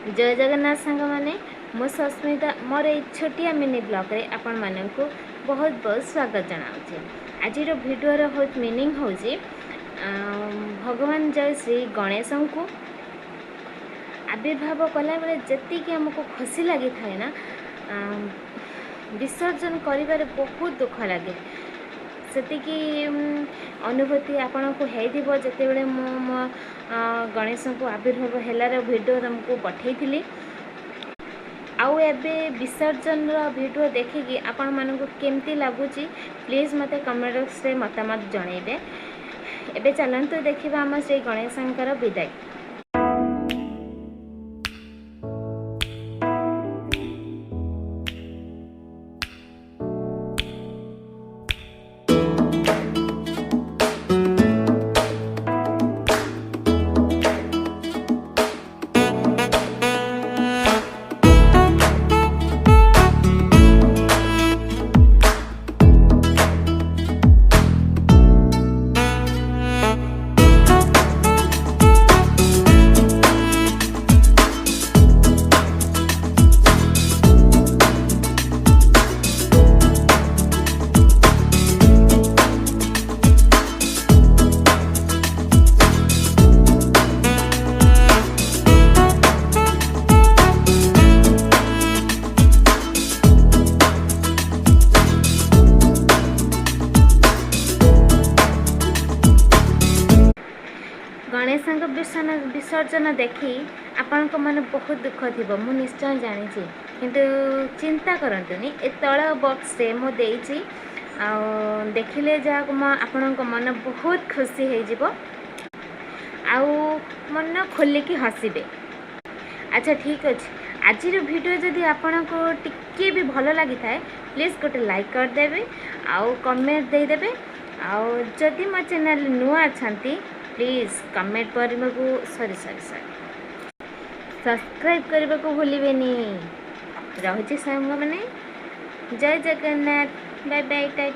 जय जगन्नाथ सांग मैंने मो सस्मिता मोर ये छोटिया मिनी ब्लॉग रे आपण मानक बहुत बहुत स्वागत जनाऊे। आज भिडियोर बहुत मीनिंग हूँ भगवान जय श्री गणेश को आविर्भाव कला बेले जी आमको खुशी लगी थाए ना विसर्जन कर बहुत दुख लगे सेतिकी अनुभूति आपण को होइथिबो जेतेबेले मो गणेश को आविर्भाव हेलार वीडियो तुमको पठेइथिली आउ एबे विसर्जन वीडियो देखिकी आपण मानक केमती लगुची प्लीज मते कमेंट बॉक्स रे मतामत जणैबे। एबे चलंतु देखिबा हम श्री गणेशंकर विदाई। गणेश विसर्जन देखी आपण मन बहुत दुख थी मु निश्चय जानी किंतु चिंता करंतुनी ए तळ बॉक्स रे मु देइची आ देखिले जा आपण मन बहुत खुशी हो जिवो आ मन खोल की हसबे। अच्छा ठीक अच्छे आज वीडियो जदि आपण को टिके भी भल लगी थाए प्लीज गोटे लाइक करदेवे आउ कमेंट देदेवे आउ जदि मो चैनल नुआ अच्छा प्लीज कमेंट करने को सॉरी सब्सक्राइब करने को भूलिबेनी। रहुची सांग मैंने जय जगन्नाथ बाय बाय टाटा।